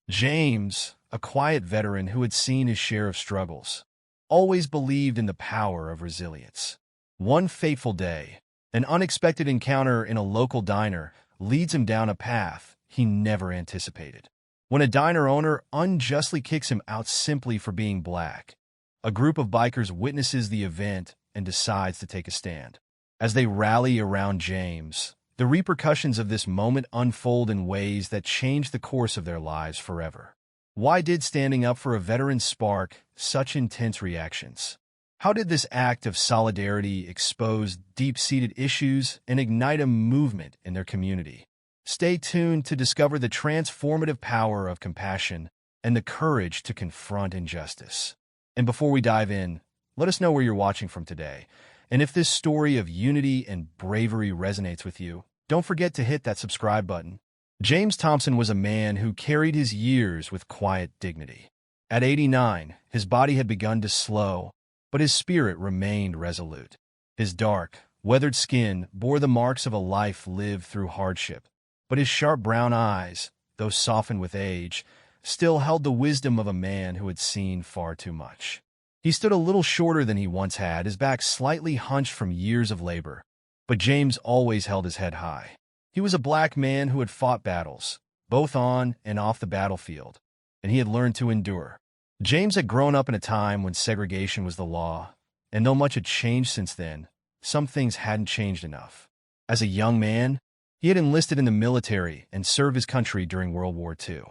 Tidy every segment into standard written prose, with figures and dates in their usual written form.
James, a quiet veteran who had seen his share of struggles, always believed in the power of resilience. One fateful day, an unexpected encounter in a local diner leads him down a path he never anticipated. When a diner owner unjustly kicks him out simply for being black, a group of bikers witnesses the event and decides to take a stand. As they rally around James, the repercussions of this moment unfold in ways that change the course of their lives forever. Why did standing up for a veteran spark such intense reactions? How did this act of solidarity expose deep-seated issues and ignite a movement in their community? Stay tuned to discover the transformative power of compassion and the courage to confront injustice. And before we dive in, let us know where you're watching from today. And if this story of unity and bravery resonates with you, don't forget to hit that subscribe button. James Thompson was a man who carried his years with quiet dignity. At 89, his body had begun to slow, but his spirit remained resolute. His dark, weathered skin bore the marks of a life lived through hardship, but his sharp brown eyes, though softened with age, still held the wisdom of a man who had seen far too much. He stood a little shorter than he once had, his back slightly hunched from years of labor, but James always held his head high. He was a black man who had fought battles, both on and off the battlefield, and he had learned to endure. James had grown up in a time when segregation was the law, and though much had changed since then, some things hadn't changed enough. As a young man, he had enlisted in the military and served his country during World War II.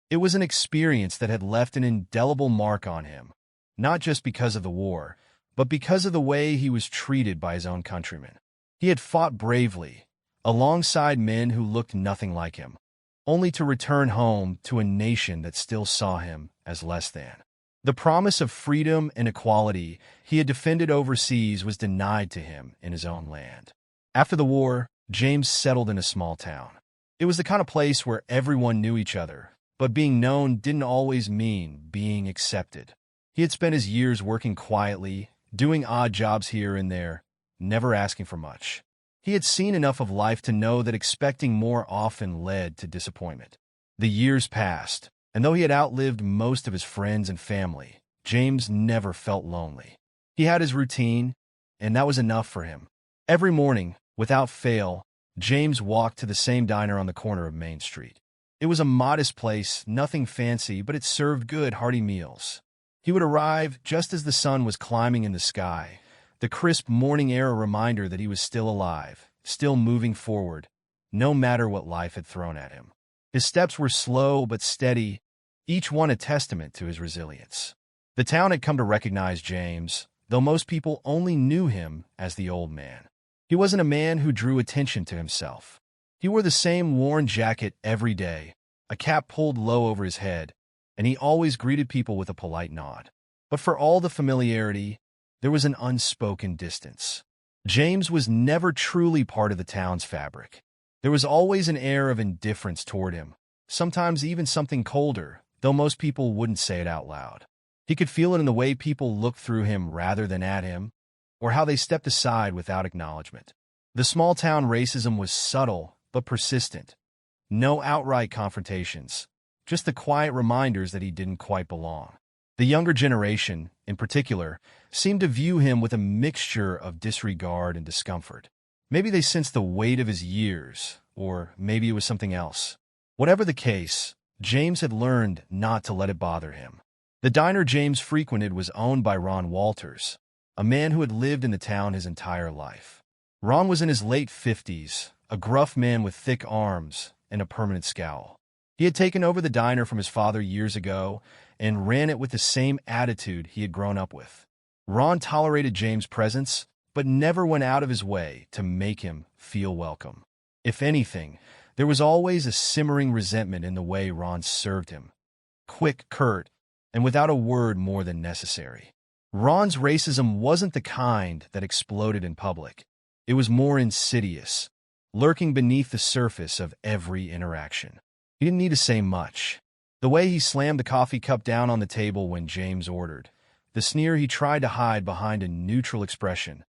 It was an experience that had left an indelible mark on him, not just because of the war, but because of the way he was treated by his own countrymen. He had fought bravely, alongside men who looked nothing like him, only to return home to a nation that still saw him as less than. The promise of freedom and equality he had defended overseas was denied to him in his own land. After the war, James settled in a small town. It was the kind of place where everyone knew each other, but being known didn't always mean being accepted. He had spent his years working quietly, doing odd jobs here and there, never asking for much. He had seen enough of life to know that expecting more often led to disappointment. The years passed, and though he had outlived most of his friends and family, James never felt lonely. He had his routine, and that was enough for him. Every morning, without fail, James walked to the same diner on the corner of Main Street. It was a modest place, nothing fancy, but it served good, hearty meals. He would arrive just as the sun was climbing in the sky, the crisp morning air a reminder that he was still alive, still moving forward, no matter what life had thrown at him. His steps were slow but steady, each one a testament to his resilience. The town had come to recognize James, though most people only knew him as the old man. He wasn't a man who drew attention to himself. He wore the same worn jacket every day, a cap pulled low over his head, and he always greeted people with a polite nod. But for all the familiarity, there was an unspoken distance. James was never truly part of the town's fabric. There was always an air of indifference toward him, sometimes even something colder, though most people wouldn't say it out loud. He could feel it in the way people looked through him rather than at him, or how they stepped aside without acknowledgement. The small-town racism was subtle but persistent. No outright confrontations, just the quiet reminders that he didn't quite belong. The younger generation, in particular, seemed to view him with a mixture of disregard and discomfort. Maybe they sensed the weight of his years, or maybe it was something else. Whatever the case, James had learned not to let it bother him. The diner James frequented was owned by Ron Walters, a man who had lived in the town his entire life. Ron was in his late 50s, a gruff man with thick arms and a permanent scowl. He had taken over the diner from his father years ago and ran it with the same attitude he had grown up with. Ron tolerated James' presence, but never went out of his way to make him feel welcome. If anything, there was always a simmering resentment in the way Ron served him. Quick, curt, and without a word more than necessary. Ron's racism wasn't the kind that exploded in public. It was more insidious, lurking beneath the surface of every interaction. He didn't need to say much. The way he slammed the coffee cup down on the table when James ordered, the sneer he tried to hide behind a neutral expression,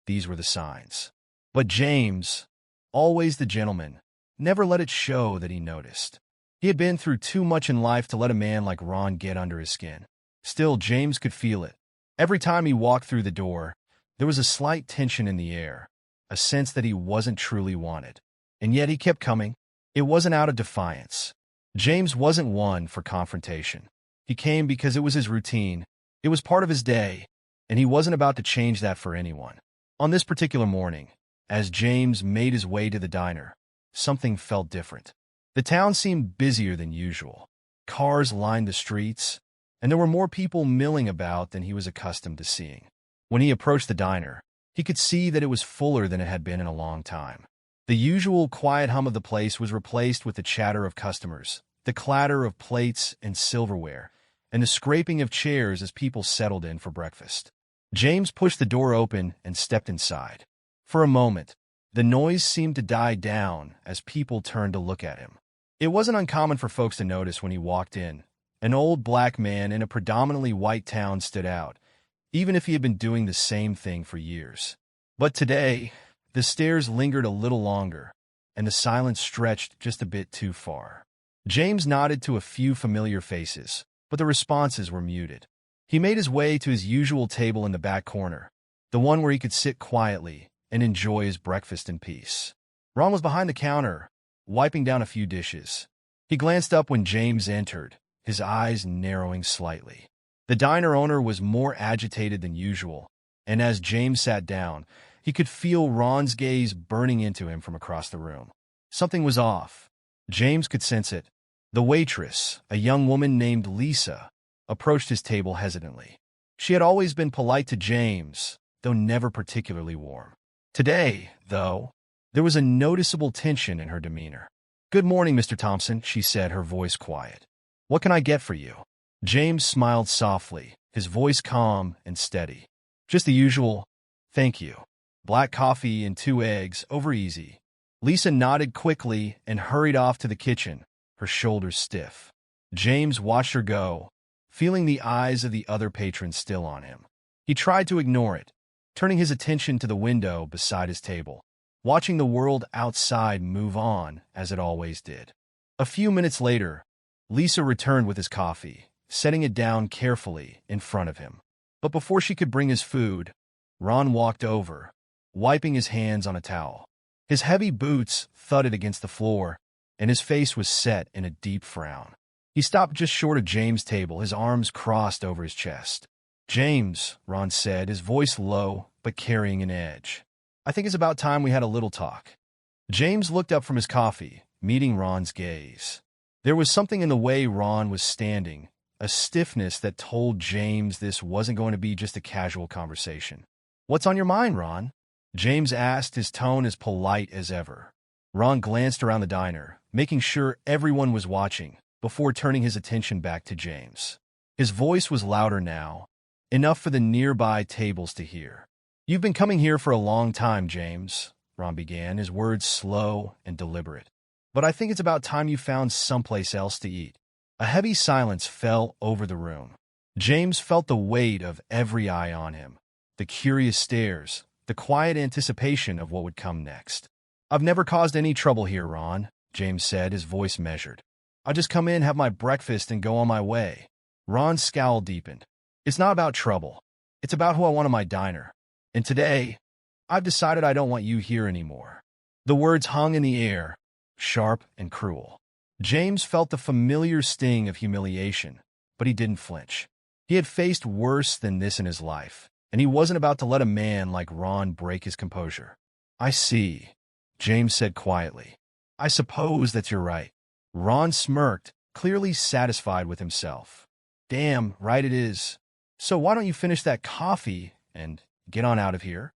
these were the signs. But James, always the gentleman, never let it show that he noticed. He had been through too much in life to let a man like Ron get under his skin. Still, James could feel it. Every time he walked through the door, there was a slight tension in the air, a sense that he wasn't truly wanted. And yet he kept coming. It wasn't out of defiance. James wasn't one for confrontation. He came because it was his routine. It was part of his day, and he wasn't about to change that for anyone. On this particular morning, as James made his way to the diner, something felt different. The town seemed busier than usual. Cars lined the streets, and there were more people milling about than he was accustomed to seeing. When he approached the diner, he could see that it was fuller than it had been in a long time. The usual quiet hum of the place was replaced with the chatter of customers, the clatter of plates and silverware, and the scraping of chairs as people settled in for breakfast. James pushed the door open and stepped inside. For a moment, the noise seemed to die down as people turned to look at him. It wasn't uncommon for folks to notice when he walked in. An old black man in a predominantly white town stood out, even if he had been doing the same thing for years. But today, the stares lingered a little longer, and the silence stretched just a bit too far. James nodded to a few familiar faces, but the responses were muted. He made his way to his usual table in the back corner, the one where he could sit quietly and enjoy his breakfast in peace. Ron was behind the counter, wiping down a few dishes. He glanced up when James entered, his eyes narrowing slightly. The diner owner was more agitated than usual, and as James sat down, he could feel Ron's gaze burning into him from across the room. Something was off. James could sense it. The waitress, a young woman named Lisa, approached his table hesitantly. She had always been polite to James, though never particularly warm. Today, though, there was a noticeable tension in her demeanor. "Good morning, Mr. Thompson," she said, her voice quiet. "What can I get for you?" James smiled softly, his voice calm and steady. "Just the usual, thank you. Black coffee and 2 eggs, over easy." Lisa nodded quickly and hurried off to the kitchen, her shoulders stiff. James watched her go, feeling the eyes of the other patrons still on him. He tried to ignore it, turning his attention to the window beside his table, watching the world outside move on as it always did. A few minutes later, Lisa returned with his coffee, setting it down carefully in front of him. But before she could bring his food, Ron walked over, wiping his hands on a towel. His heavy boots thudded against the floor, and his face was set in a deep frown. He stopped just short of James' table, his arms crossed over his chest. "James," Ron said, his voice low but carrying an edge. "I think it's about time we had a little talk." James looked up from his coffee, meeting Ron's gaze. There was something in the way Ron was standing, a stiffness that told James this wasn't going to be just a casual conversation. "What's on your mind, Ron?" James asked, his tone as polite as ever. Ron glanced around the diner, making sure everyone was watching, before turning his attention back to James. His voice was louder now, enough for the nearby tables to hear. "You've been coming here for a long time, James," Ron began, his words slow and deliberate. "But I think it's about time you found someplace else to eat." A heavy silence fell over the room. James felt the weight of every eye on him, the curious stares, the quiet anticipation of what would come next. "I've never caused any trouble here, Ron," James said, his voice measured. "I just come in, have my breakfast, and go on my way." Ron's scowl deepened. "It's not about trouble. It's about who I want in my diner. And today, I've decided I don't want you here anymore." The words hung in the air, sharp and cruel. James felt the familiar sting of humiliation, but he didn't flinch. He had faced worse than this in his life, and he wasn't about to let a man like Ron break his composure. "I see," James said quietly. "I suppose that you're right." Ron smirked, clearly satisfied with himself. "Damn right it is. So why don't you finish that coffee and get on out of here?"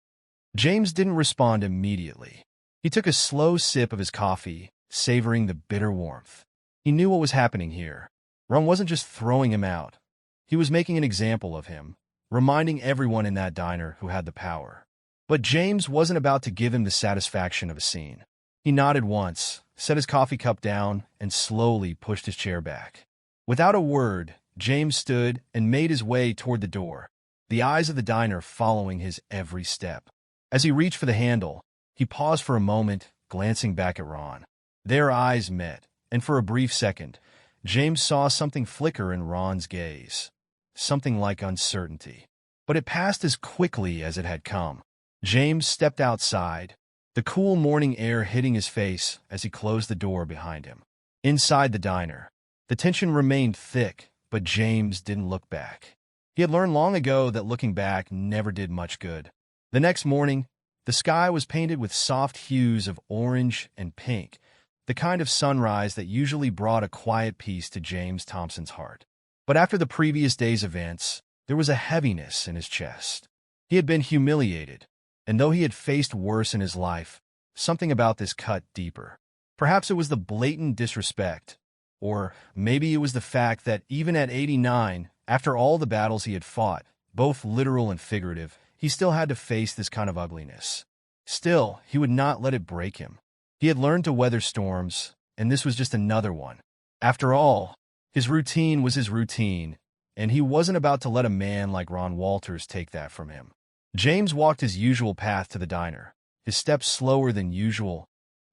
James didn't respond immediately. He took a slow sip of his coffee, savoring the bitter warmth. He knew what was happening here. Ron wasn't just throwing him out. He was making an example of him, reminding everyone in that diner who had the power. But James wasn't about to give him the satisfaction of a scene. He nodded once, set his coffee cup down, and slowly pushed his chair back. Without a word, James stood and made his way toward the door, the eyes of the diner following his every step. As he reached for the handle, he paused for a moment, glancing back at Ron. Their eyes met, and for a brief second, James saw something flicker in Ron's gaze. Something like uncertainty. But it passed as quickly as it had come. James stepped outside, the cool morning air hitting his face as he closed the door behind him. Inside the diner, the tension remained thick, but James didn't look back. He had learned long ago that looking back never did much good. The next morning, the sky was painted with soft hues of orange and pink, the kind of sunrise that usually brought a quiet peace to James Thompson's heart. But after the previous day's events, there was a heaviness in his chest. He had been humiliated, and though he had faced worse in his life, something about this cut deeper. Perhaps it was the blatant disrespect, or maybe it was the fact that even at 89, after all the battles he had fought, both literal and figurative, he still had to face this kind of ugliness. Still, he would not let it break him. He had learned to weather storms, and this was just another one. After all, his routine was his routine, and he wasn't about to let a man like Ron Walters take that from him. James walked his usual path to the diner, his steps slower than usual,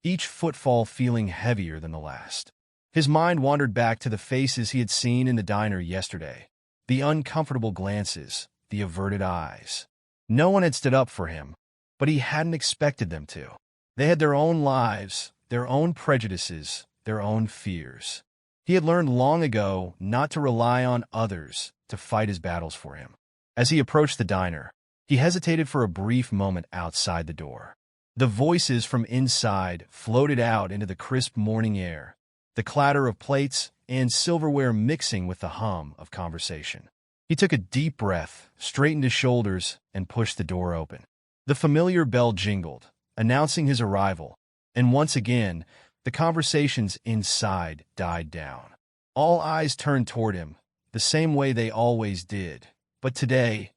each footfall feeling heavier than the last. His mind wandered back to the faces he had seen in the diner yesterday, the uncomfortable glances, the averted eyes. No one had stood up for him, but he hadn't expected them to. They had their own lives, their own prejudices, their own fears. He had learned long ago not to rely on others to fight his battles for him. As he approached the diner, he hesitated for a brief moment outside the door. The voices from inside floated out into the crisp morning air, the clatter of plates and silverware mixing with the hum of conversation. He took a deep breath, straightened his shoulders, and pushed the door open. The familiar bell jingled, announcing his arrival, and once again, the conversations inside died down. All eyes turned toward him, the same way they always did, but today,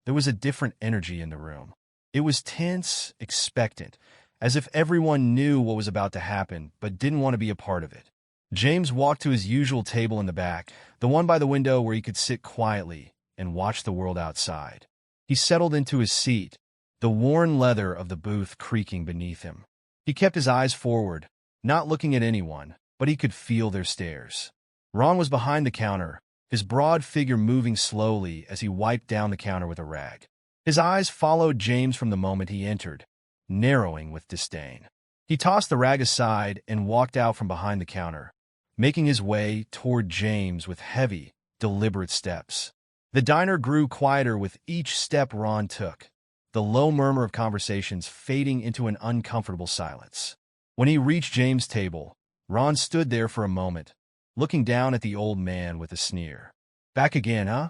there was a different energy in the room. It was tense, expectant, as if everyone knew what was about to happen but didn't want to be a part of it. James walked to his usual table in the back, the one by the window where he could sit quietly and watch the world outside. He settled into his seat, the worn leather of the booth creaking beneath him. He kept his eyes forward, not looking at anyone, but he could feel their stares. Ron was behind the counter, his broad figure moving slowly as he wiped down the counter with a rag. His eyes followed James from the moment he entered, narrowing with disdain. He tossed the rag aside and walked out from behind the counter, making his way toward James with heavy, deliberate steps. The diner grew quieter with each step Ron took, the low murmur of conversations fading into an uncomfortable silence. When he reached James' table, Ron stood there for a moment, looking down at the old man with a sneer. "Back again, huh?"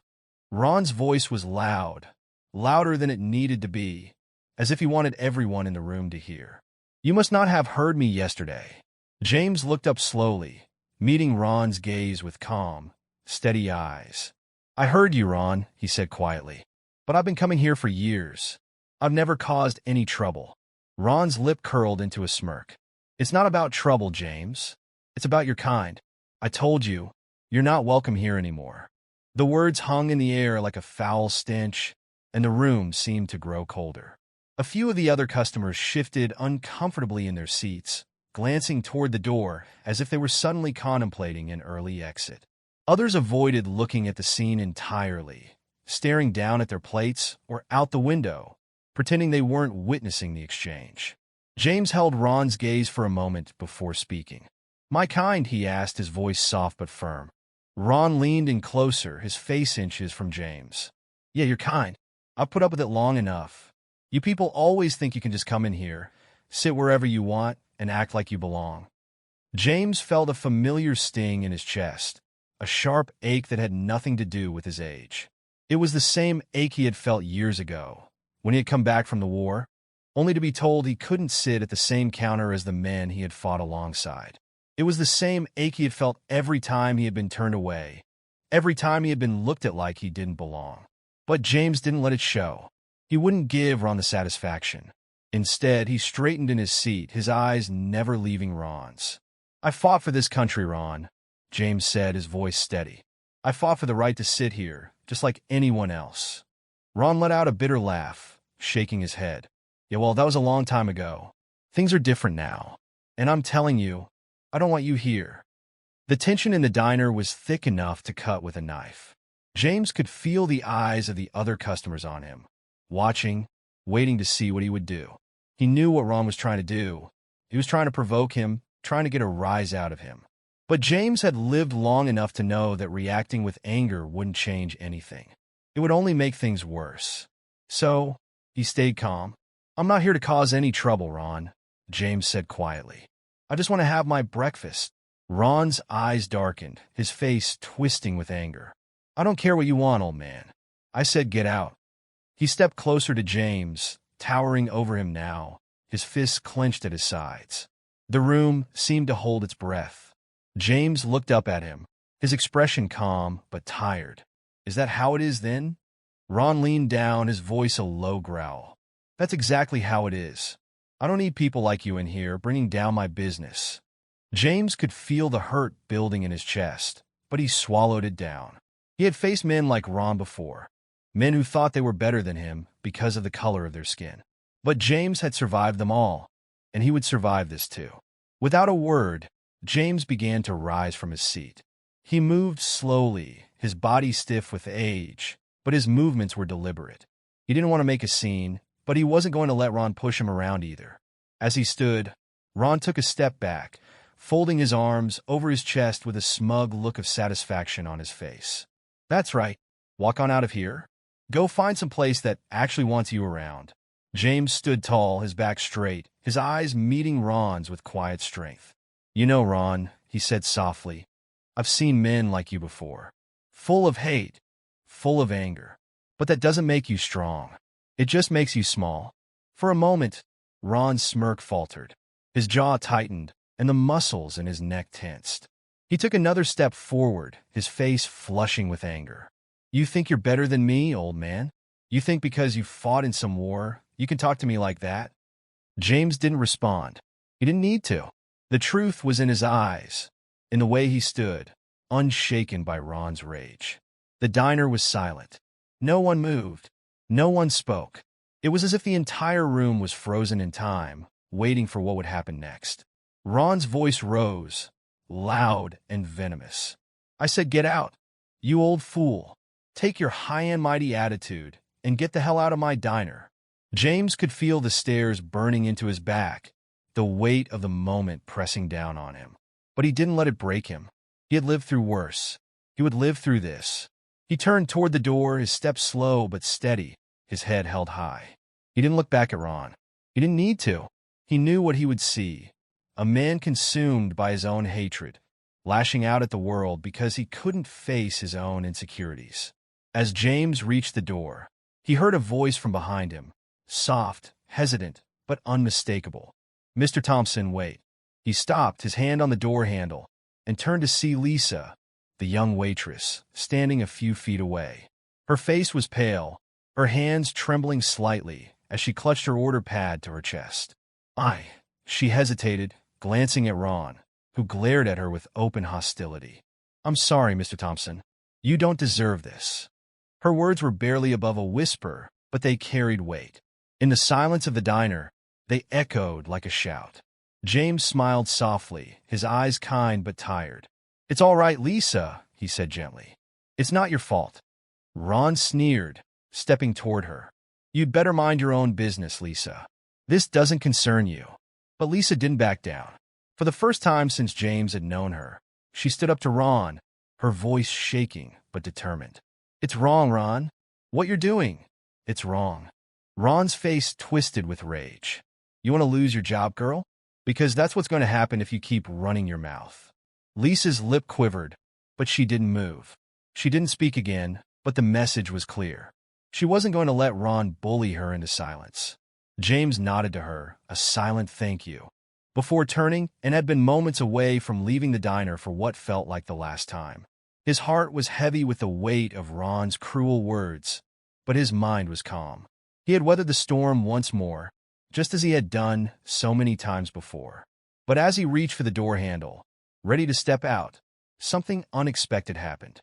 Ron's voice was loud, louder than it needed to be, as if he wanted everyone in the room to hear. "You must not have heard me yesterday." James looked up slowly, meeting Ron's gaze with calm, steady eyes. "I heard you, Ron," he said quietly, "but I've been coming here for years. I've never caused any trouble." Ron's lip curled into a smirk. "It's not about trouble, James. It's about your kind. I told you, you're not welcome here anymore." The words hung in the air like a foul stench, and the room seemed to grow colder. A few of the other customers shifted uncomfortably in their seats, glancing toward the door as if they were suddenly contemplating an early exit. Others avoided looking at the scene entirely, staring down at their plates or out the window, pretending they weren't witnessing the exchange. James held Ron's gaze for a moment before speaking. "My kind?" he asked, his voice soft but firm. Ron leaned in closer, his face inches from James. "Yeah, you're kind. I've put up with it long enough. You people always think you can just come in here, sit wherever you want, and act like you belong." James felt a familiar sting in his chest, a sharp ache that had nothing to do with his age. It was the same ache he had felt years ago, when he had come back from the war, only to be told he couldn't sit at the same counter as the men he had fought alongside. It was the same ache he had felt every time he had been turned away, every time he had been looked at like he didn't belong. But James didn't let it show. He wouldn't give Ron the satisfaction. Instead, he straightened in his seat, his eyes never leaving Ron's. "I fought for this country, Ron," James said, his voice steady. "I fought for the right to sit here, just like anyone else." Ron let out a bitter laugh, shaking his head. "Yeah, well, that was a long time ago. Things are different now. And I'm telling you, I don't want you here." The tension in the diner was thick enough to cut with a knife. James could feel the eyes of the other customers on him, watching, waiting to see what he would do. He knew what Ron was trying to do. He was trying to provoke him, trying to get a rise out of him. But James had lived long enough to know that reacting with anger wouldn't change anything. It would only make things worse. So, he stayed calm. "I'm not here to cause any trouble, Ron," James said quietly. "I just want to have my breakfast." Ron's eyes darkened, his face twisting with anger. "I don't care what you want, old man. I said get out." He stepped closer to James, towering over him now, his fists clenched at his sides. The room seemed to hold its breath. James looked up at him, his expression calm but tired. "Is that how it is then?" Ron leaned down, his voice a low growl. "That's exactly how it is. I don't need people like you in here bringing down my business." James could feel the hurt building in his chest, but he swallowed it down. He had faced men like Ron before, men who thought they were better than him because of the color of their skin. But James had survived them all, and he would survive this too. Without a word, James began to rise from his seat. He moved slowly, his body stiff with age, but his movements were deliberate. He didn't want to make a scene, but he wasn't going to let Ron push him around either. As he stood, Ron took a step back, folding his arms over his chest with a smug look of satisfaction on his face. "That's right. Walk on out of here. Go find some place that actually wants you around." James stood tall, his back straight, his eyes meeting Ron's with quiet strength. "You know, Ron," he said softly, "I've seen men like you before. Full of hate, full of anger. But that doesn't make you strong. It just makes you small." For a moment, Ron's smirk faltered. His jaw tightened, and the muscles in his neck tensed. He took another step forward, his face flushing with anger. "You think you're better than me, old man? You think because you fought in some war, you can talk to me like that?" James didn't respond. He didn't need to. The truth was in his eyes, in the way he stood, unshaken by Ron's rage. The diner was silent. No one moved. No one spoke. It was as if the entire room was frozen in time, waiting for what would happen next. Ron's voice rose, loud and venomous. "I said get out. You old fool. Take your high and mighty attitude and get the hell out of my diner." James could feel the stares burning into his back, the weight of the moment pressing down on him. But he didn't let it break him. He had lived through worse. He would live through this. He turned toward the door, his steps slow but steady, his head held high. He didn't look back at Ron. He didn't need to. He knew what he would see. A man consumed by his own hatred, lashing out at the world because he couldn't face his own insecurities. As James reached the door, he heard a voice from behind him, soft, hesitant, but unmistakable. "Mr. Thompson, wait." He stopped, his hand on the door handle, and turned to see Lisa, the young waitress, standing a few feet away. Her face was pale, her hands trembling slightly as she clutched her order pad to her chest. She hesitated, glancing at Ron, who glared at her with open hostility. "I'm sorry, Mr. Thompson. You don't deserve this." Her words were barely above a whisper, but they carried weight. In the silence of the diner, they echoed like a shout. James smiled softly, his eyes kind but tired. "It's all right, Lisa," he said gently. "It's not your fault." Ron sneered, stepping toward her. "You'd better mind your own business, Lisa. This doesn't concern you." But Lisa didn't back down. For the first time since James had known her, she stood up to Ron, her voice shaking but determined. "It's wrong, Ron. What you're doing, it's wrong." Ron's face twisted with rage. "You want to lose your job, girl? Because that's what's going to happen if you keep running your mouth." Lisa's lip quivered, but she didn't move. She didn't speak again, but the message was clear. She wasn't going to let Ron bully her into silence. James nodded to her, a silent thank you, before turning and had been moments away from leaving the diner for what felt like the last time. His heart was heavy with the weight of Ron's cruel words, but his mind was calm. He had weathered the storm once more, just as he had done so many times before. But as he reached for the door handle, ready to step out, something unexpected happened.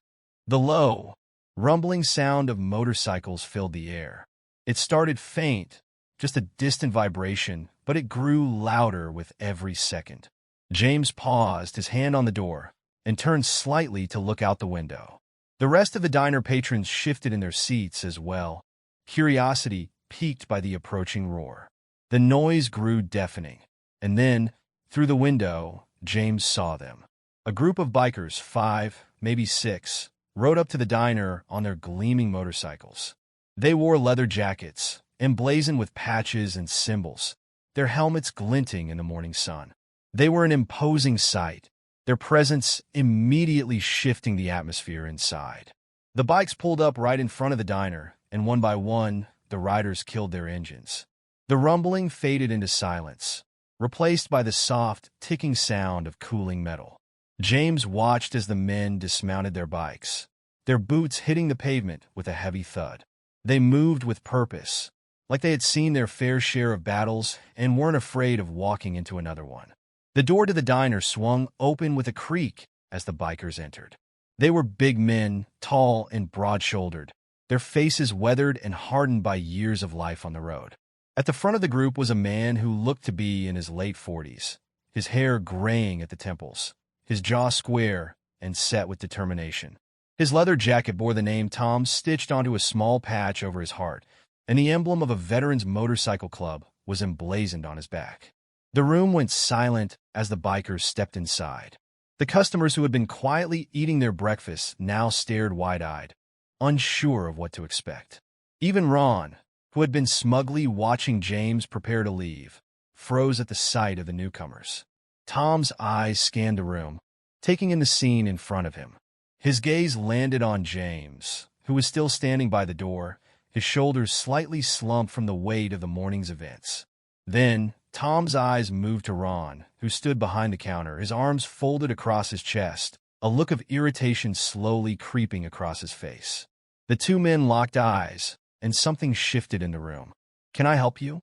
The low, rumbling sound of motorcycles filled the air. It started faint, just a distant vibration, but it grew louder with every second. James paused, his hand on the door, and turned slightly to look out the window. The rest of the diner patrons shifted in their seats as well, curiosity piqued by the approaching roar. The noise grew deafening, and then, through the window, James saw them. A group of bikers, 5, maybe 6, rode up to the diner on their gleaming motorcycles. They wore leather jackets, emblazoned with patches and symbols, their helmets glinting in the morning sun. They were an imposing sight, their presence immediately shifting the atmosphere inside. The bikes pulled up right in front of the diner, and one by one, the riders killed their engines. The rumbling faded into silence, replaced by the soft, ticking sound of cooling metal. James watched as the men dismounted their bikes, their boots hitting the pavement with a heavy thud. They moved with purpose, like they had seen their fair share of battles and weren't afraid of walking into another one. The door to the diner swung open with a creak as the bikers entered. They were big men, tall and broad-shouldered, their faces weathered and hardened by years of life on the road. At the front of the group was a man who looked to be in his late 40s, his hair graying at the temples, his jaw square and set with determination. His leather jacket bore the name Tom stitched onto a small patch over his heart, and the emblem of a veterans motorcycle club was emblazoned on his back. The room went silent as the bikers stepped inside. The customers who had been quietly eating their breakfast now stared wide-eyed, unsure of what to expect. Even Ron, who had been smugly watching James prepare to leave, froze at the sight of the newcomers. Tom's eyes scanned the room, taking in the scene in front of him. His gaze landed on James, who was still standing by the door, his shoulders slightly slumped from the weight of the morning's events. Then, Tom's eyes moved to Ron, who stood behind the counter, his arms folded across his chest, a look of irritation slowly creeping across his face. The two men locked eyes, and something shifted in the room. "Can I help you?"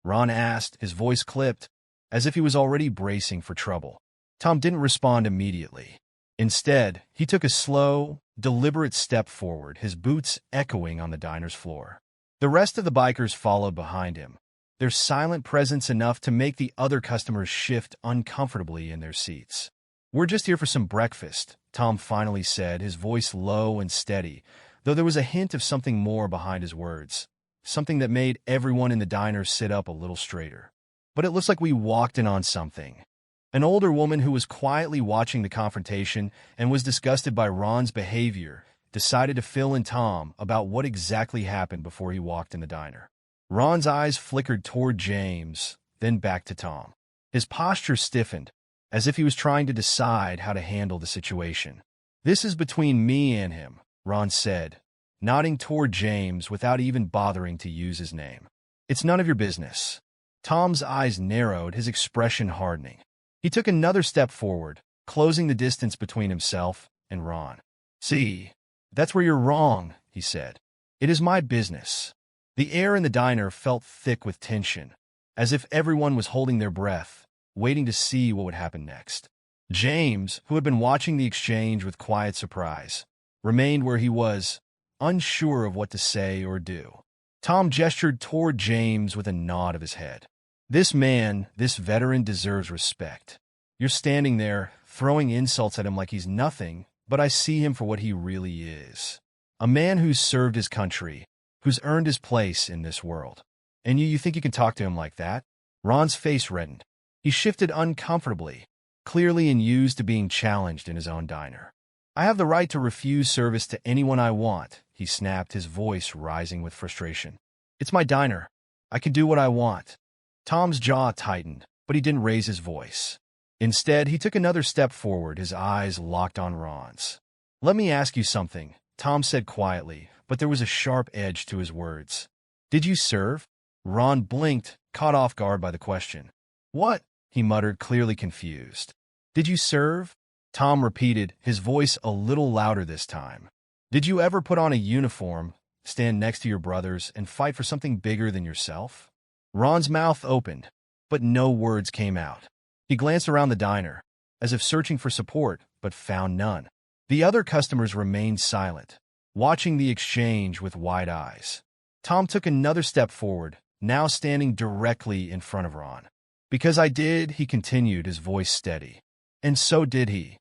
Ron asked, his voice clipped, as if he was already bracing for trouble. Tom didn't respond immediately. Instead, he took a slow, deliberate step forward, his boots echoing on the diner's floor. The rest of the bikers followed behind him, their silent presence enough to make the other customers shift uncomfortably in their seats. "We're just here for some breakfast," Tom finally said, his voice low and steady, though there was a hint of something more behind his words, something that made everyone in the diner sit up a little straighter. "But it looks like we walked in on something." An older woman who was quietly watching the confrontation and was disgusted by Ron's behavior decided to fill in Tom about what exactly happened before he walked in the diner. Ron's eyes flickered toward James, then back to Tom. His posture stiffened, as if he was trying to decide how to handle the situation. "This is between me and him," Ron said, nodding toward James without even bothering to use his name. "It's none of your business." Tom's eyes narrowed, his expression hardening. He took another step forward, closing the distance between himself and Ron. "See, that's where you're wrong," he said. "It is my business." The air in the diner felt thick with tension, as if everyone was holding their breath, waiting to see what would happen next. James, who had been watching the exchange with quiet surprise, remained where he was, unsure of what to say or do. Tom gestured toward James with a nod of his head. "This man, this veteran, deserves respect. You're standing there, throwing insults at him like he's nothing, but I see him for what he really is. A man who's served his country, who's earned his place in this world. And you think you can talk to him like that?" Ron's face reddened. He shifted uncomfortably, clearly unused to being challenged in his own diner. "I have the right to refuse service to anyone I want," he snapped, his voice rising with frustration. "It's my diner. I can do what I want." Tom's jaw tightened, but he didn't raise his voice. Instead, he took another step forward, his eyes locked on Ron's. "Let me ask you something," Tom said quietly, but there was a sharp edge to his words. "Did you serve?" Ron blinked, caught off guard by the question. "What?" he muttered, clearly confused. "Did you serve?" Tom repeated, his voice a little louder this time. "Did you ever put on a uniform, stand next to your brothers, and fight for something bigger than yourself?" Ron's mouth opened, but no words came out. He glanced around the diner, as if searching for support, but found none. The other customers remained silent, watching the exchange with wide eyes. Tom took another step forward, now standing directly in front of Ron. "Because I did," he continued, his voice steady. "And so did he.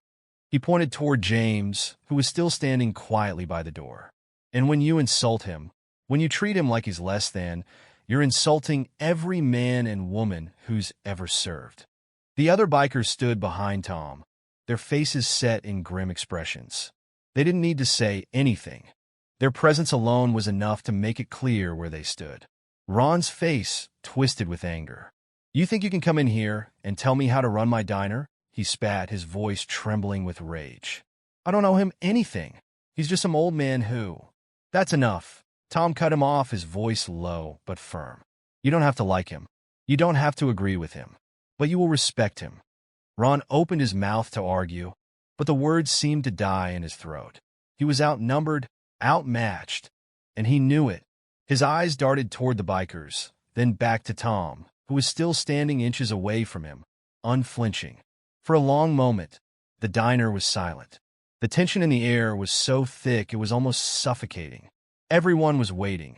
He pointed toward James, who was still standing quietly by the door. "And when you insult him, when you treat him like he's less than, you're insulting every man and woman who's ever served." The other bikers stood behind Tom, their faces set in grim expressions. They didn't need to say anything. Their presence alone was enough to make it clear where they stood. Ron's face twisted with anger. "You think you can come in here and tell me how to run my diner?" He spat, his voice trembling with rage. "I don't owe him anything. He's just some old man who—" "That's enough." Tom cut him off, his voice low but firm. "You don't have to like him. You don't have to agree with him. But you will respect him." Ron opened his mouth to argue, but the words seemed to die in his throat. He was outnumbered, outmatched, and he knew it. His eyes darted toward the bikers, then back to Tom, who was still standing inches away from him, unflinching. For a long moment, the diner was silent. The tension in the air was so thick it was almost suffocating. Everyone was waiting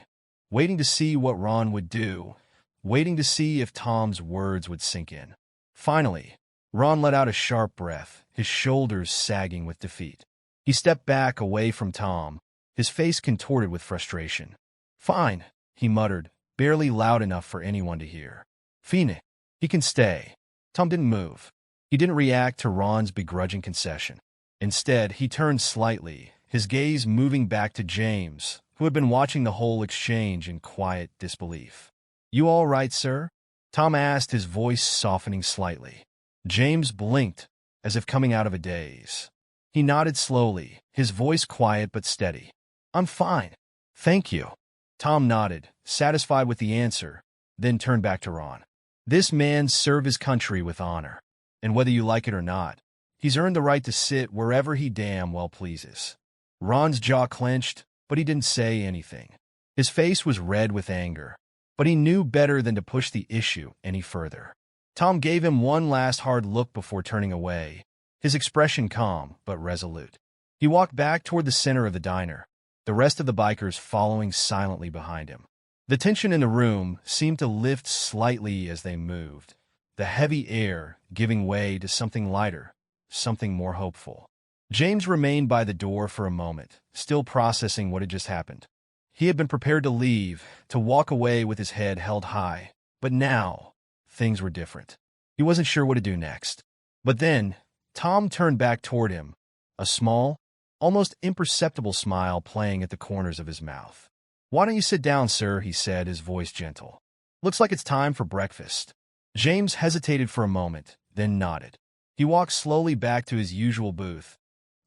to see what Ron would do, waiting to see if Tom's words would sink in. Finally, Ron let out a sharp breath, his shoulders sagging with defeat. He stepped back away from Tom, his face contorted with frustration. "Fine," he muttered, barely loud enough for anyone to hear. "Fine. He can stay." Tom didn't move. He didn't react to Ron's begrudging concession. Instead, he turned slightly, his gaze moving back to James, who had been watching the whole exchange in quiet disbelief. "You all right, sir?" Tom asked, his voice softening slightly. James blinked, as if coming out of a daze. He nodded slowly, his voice quiet but steady. "I'm fine. Thank you." Tom nodded, satisfied with the answer, then turned back to Ron. "This man served his country with honor, and whether you like it or not, he's earned the right to sit wherever he damn well pleases." Ron's jaw clenched, but he didn't say anything. His face was red with anger, but he knew better than to push the issue any further. Tom gave him one last hard look before turning away, his expression calm but resolute. He walked back toward the center of the diner, the rest of the bikers following silently behind him. The tension in the room seemed to lift slightly as they moved, the heavy air giving way to something lighter, something more hopeful. James remained by the door for a moment, still processing what had just happened. He had been prepared to leave, to walk away with his head held high, but now things were different. He wasn't sure what to do next. But then, Tom turned back toward him, a small, almost imperceptible smile playing at the corners of his mouth. "Why don't you sit down, sir?" he said, his voice gentle. "Looks like it's time for breakfast." James hesitated for a moment, then nodded. He walked slowly back to his usual booth,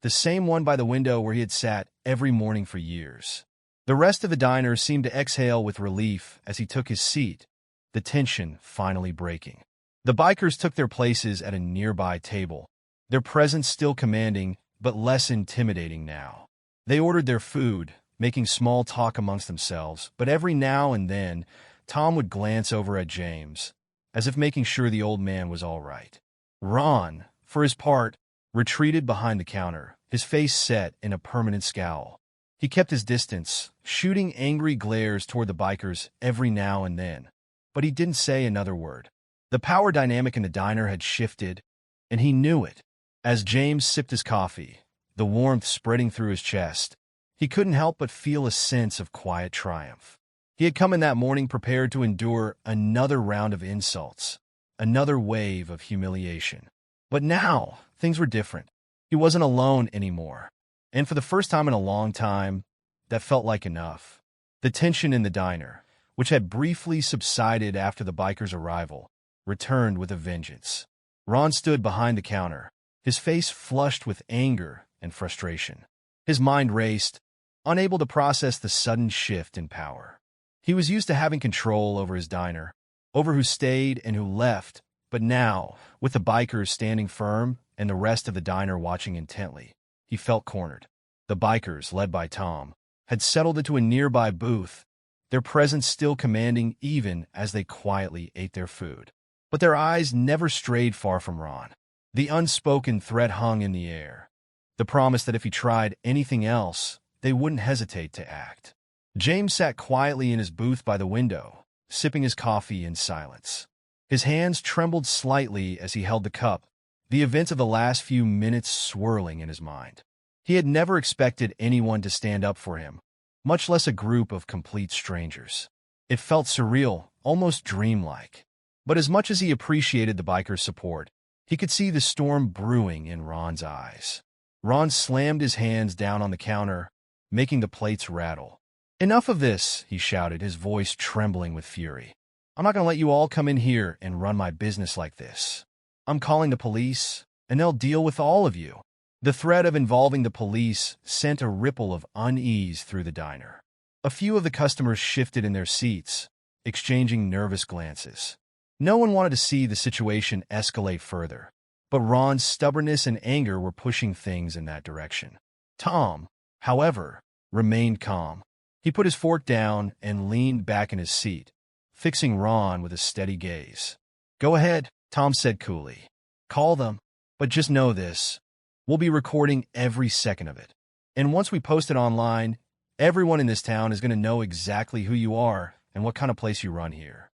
the same one by the window where he had sat every morning for years. The rest of the diner seemed to exhale with relief as he took his seat, the tension finally breaking. The bikers took their places at a nearby table, their presence still commanding but less intimidating now. They ordered their food, making small talk amongst themselves, but every now and then Tom would glance over at James, as if making sure the old man was all right. Ron, for his part, retreated behind the counter, his face set in a permanent scowl. He kept his distance, shooting angry glares toward the bikers every now and then, but he didn't say another word. The power dynamic in the diner had shifted, and he knew it. As James sipped his coffee, the warmth spreading through his chest, he couldn't help but feel a sense of quiet triumph. He had come in that morning prepared to endure another round of insults, another wave of humiliation. But now, things were different. He wasn't alone anymore. And for the first time in a long time, that felt like enough. The tension in the diner, which had briefly subsided after the bikers' arrival, returned with a vengeance. Ron stood behind the counter, his face flushed with anger and frustration. His mind raced, unable to process the sudden shift in power. He was used to having control over his diner, over who stayed and who left, but now, with the bikers standing firm and the rest of the diner watching intently, he felt cornered. The bikers, led by Tom, had settled into a nearby booth, their presence still commanding even as they quietly ate their food. But their eyes never strayed far from Ron. The unspoken threat hung in the air, the promise that if he tried anything else, they wouldn't hesitate to act. James sat quietly in his booth by the window, sipping his coffee in silence. His hands trembled slightly as he held the cup, the events of the last few minutes swirling in his mind. He had never expected anyone to stand up for him, much less a group of complete strangers. It felt surreal, almost dreamlike. But as much as he appreciated the biker's support, he could see the storm brewing in Ron's eyes. Ron slammed his hands down on the counter, making the plates rattle. "Enough of this," he shouted, his voice trembling with fury. "I'm not going to let you all come in here and run my business like this. I'm calling the police, and they'll deal with all of you." The threat of involving the police sent a ripple of unease through the diner. A few of the customers shifted in their seats, exchanging nervous glances. No one wanted to see the situation escalate further, but Ron's stubbornness and anger were pushing things in that direction. Tom, however, remained calm. He put his fork down and leaned back in his seat, fixing Ron with a steady gaze. "Go ahead," Tom said coolly. "Call them, but just know this. We'll be recording every second of it. And once we post it online, everyone in this town is going to know exactly who you are and what kind of place you run here."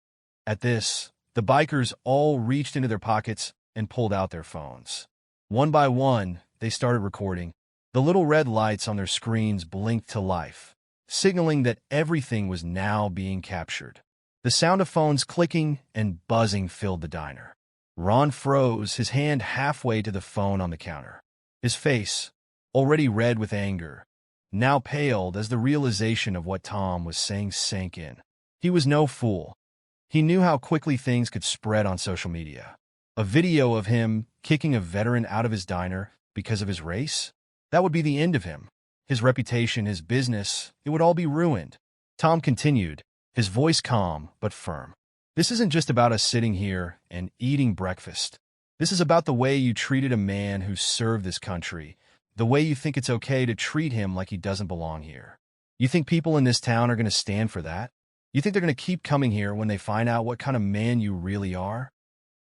At this, the bikers all reached into their pockets and pulled out their phones. One by one, they started recording. The little red lights on their screens blinked to life, signaling that everything was now being captured. The sound of phones clicking and buzzing filled the diner. Ron froze, his hand halfway to the phone on the counter. His face, already red with anger, now paled as the realization of what Tom was saying sank in. He was no fool. He knew how quickly things could spread on social media. A video of him kicking a veteran out of his diner because of his race? That would be the end of him. His reputation, his business, it would all be ruined. Tom continued, his voice calm but firm. "This isn't just about us sitting here and eating breakfast. This is about the way you treated a man who served this country, the way you think it's okay to treat him like he doesn't belong here. You think people in this town are going to stand for that? You think they're going to keep coming here when they find out what kind of man you really are?"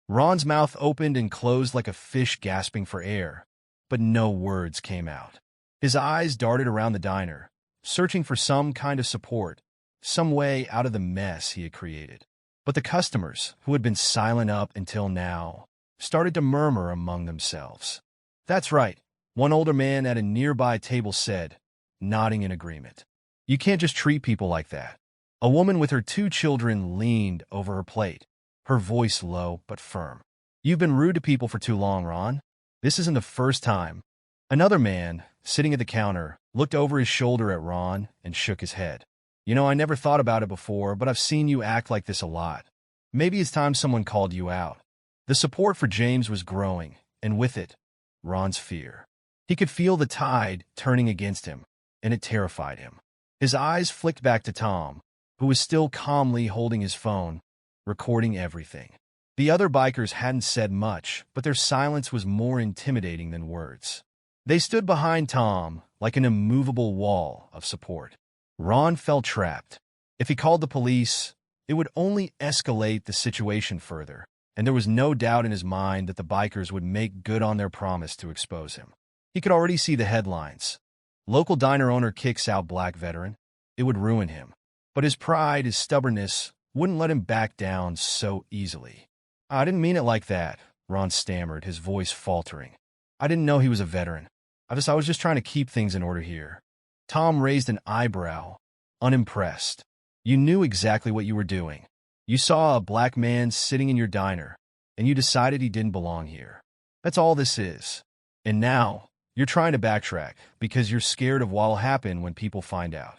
Ron's mouth opened and closed like a fish gasping for air, but no words came out. His eyes darted around the diner, searching for some kind of support, some way out of the mess he had created. But the customers, who had been silent up until now, started to murmur among themselves. "That's right," one older man at a nearby table said, nodding in agreement. "You can't just treat people like that." A woman with her 2 children leaned over her plate, her voice low but firm. "You've been rude to people for too long, Ron. This isn't the first time." Another man, sitting at the counter, looked over his shoulder at Ron and shook his head. "You know, I never thought about it before, but I've seen you act like this a lot. Maybe it's time someone called you out." The support for James was growing, and with it, Ron's fear. He could feel the tide turning against him, and it terrified him. His eyes flicked back to Tom, who was still calmly holding his phone, recording everything. The other bikers hadn't said much, but their silence was more intimidating than words. They stood behind Tom like an immovable wall of support. Ron felt trapped. If he called the police, it would only escalate the situation further, and there was no doubt in his mind that the bikers would make good on their promise to expose him. He could already see the headlines. "Local diner owner kicks out black veteran." It would ruin him. But his pride, his stubbornness, wouldn't let him back down so easily. "I didn't mean it like that," Ron stammered, his voice faltering. "I didn't know he was a veteran. I was just trying to keep things in order here." Tom raised an eyebrow, unimpressed. "You knew exactly what you were doing. You saw a black man sitting in your diner, and you decided he didn't belong here. That's all this is. And now, you're trying to backtrack because you're scared of what'll happen when people find out."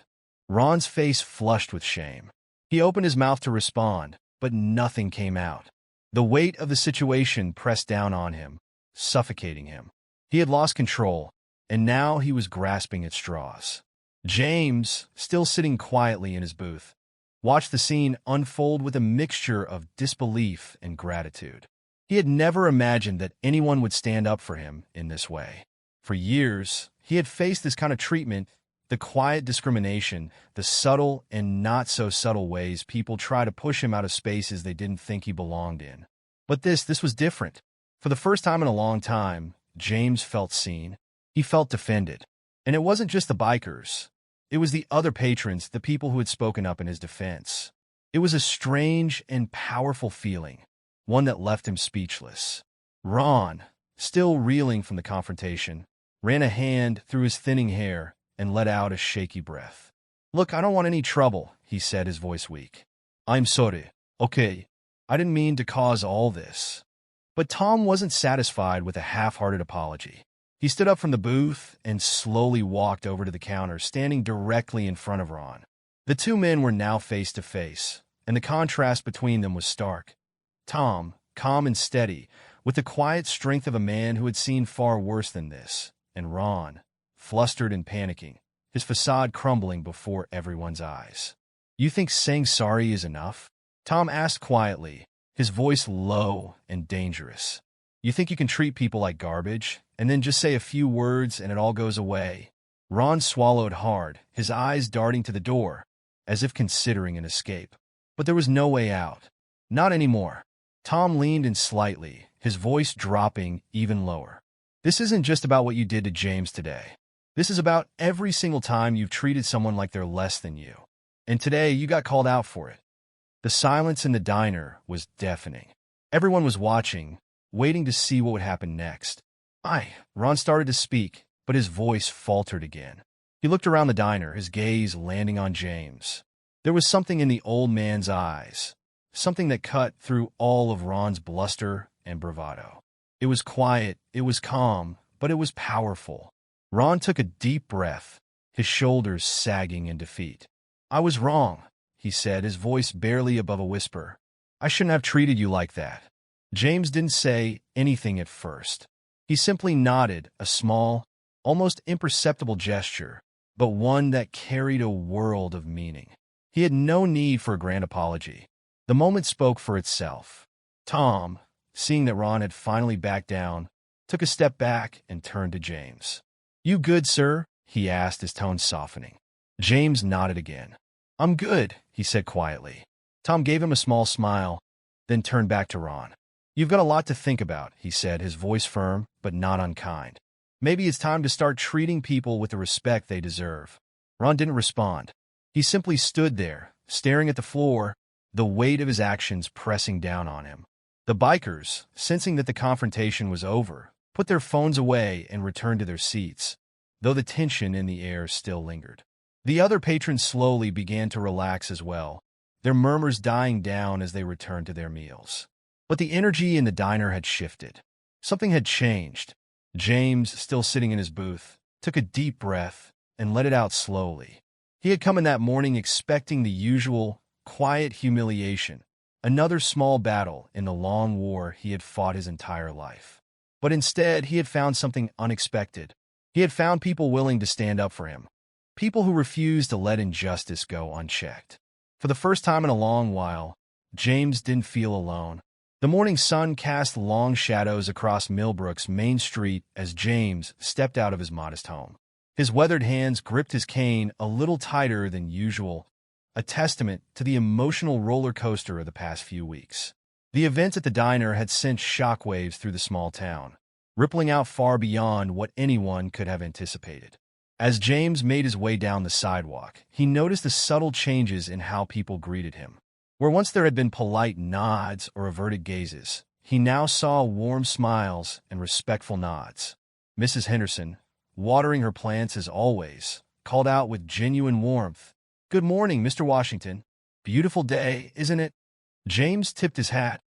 Ron's face flushed with shame. He opened his mouth to respond, but nothing came out. The weight of the situation pressed down on him, suffocating him. He had lost control, and now he was grasping at straws. James, still sitting quietly in his booth, watched the scene unfold with a mixture of disbelief and gratitude. He had never imagined that anyone would stand up for him in this way. For years, he had faced this kind of treatment, the quiet discrimination, the subtle and not-so-subtle ways people try to push him out of spaces they didn't think he belonged in. But this was different. For the first time in a long time, James felt seen. He felt defended. And it wasn't just the bikers. It was the other patrons, the people who had spoken up in his defense. It was a strange and powerful feeling, one that left him speechless. Ron, still reeling from the confrontation, ran a hand through his thinning hair and let out a shaky breath. "Look, I don't want any trouble," he said, his voice weak. "I'm sorry. Okay. I didn't mean to cause all this." But Tom wasn't satisfied with a half-hearted apology. He stood up from the booth and slowly walked over to the counter, standing directly in front of Ron. The two men were now face to face, and the contrast between them was stark. Tom, calm and steady, with the quiet strength of a man who had seen far worse than this, and Ron, flustered and panicking, his facade crumbling before everyone's eyes. "You think saying sorry is enough?" Tom asked quietly, his voice low and dangerous. "You think you can treat people like garbage, and then just say a few words and it all goes away?" Ron swallowed hard, his eyes darting to the door, as if considering an escape. But there was no way out. Not anymore. Tom leaned in slightly, his voice dropping even lower. "This isn't just about what you did to James today. This is about every single time you've treated someone like they're less than you. And today you got called out for it." The silence in the diner was deafening. Everyone was watching, waiting to see what would happen next. Ron started to speak, but his voice faltered again. He looked around the diner, his gaze landing on James. There was something in the old man's eyes, something that cut through all of Ron's bluster and bravado. It was quiet, it was calm, but it was powerful. Ron took a deep breath, his shoulders sagging in defeat. "I was wrong," he said, his voice barely above a whisper. "I shouldn't have treated you like that." James didn't say anything at first. He simply nodded, a small, almost imperceptible gesture, but one that carried a world of meaning. He had no need for a grand apology. The moment spoke for itself. Tom, seeing that Ron had finally backed down, took a step back and turned to James. "You good, sir?" he asked, his tone softening. James nodded again. "I'm good," he said quietly. Tom gave him a small smile, then turned back to Ron. "You've got a lot to think about," he said, his voice firm but not unkind. "Maybe it's time to start treating people with the respect they deserve." Ron didn't respond. He simply stood there, staring at the floor, the weight of his actions pressing down on him. The bikers, sensing that the confrontation was over, put their phones away and returned to their seats, though the tension in the air still lingered. The other patrons slowly began to relax as well, their murmurs dying down as they returned to their meals. But the energy in the diner had shifted. Something had changed. James, still sitting in his booth, took a deep breath and let it out slowly. He had come in that morning expecting the usual, quiet humiliation, another small battle in the long war he had fought his entire life. But instead, he had found something unexpected. He had found people willing to stand up for him, people who refused to let injustice go unchecked. For the first time in a long while, James didn't feel alone. The morning sun cast long shadows across Millbrook's main street as James stepped out of his modest home. His weathered hands gripped his cane a little tighter than usual, a testament to the emotional roller coaster of the past few weeks. The events at the diner had sent shockwaves through the small town, rippling out far beyond what anyone could have anticipated. As James made his way down the sidewalk, he noticed the subtle changes in how people greeted him. Where once there had been polite nods or averted gazes, he now saw warm smiles and respectful nods. Mrs. Henderson, watering her plants as always, called out with genuine warmth, "Good morning, Mr. Washington. Beautiful day, isn't it?" James tipped his hat,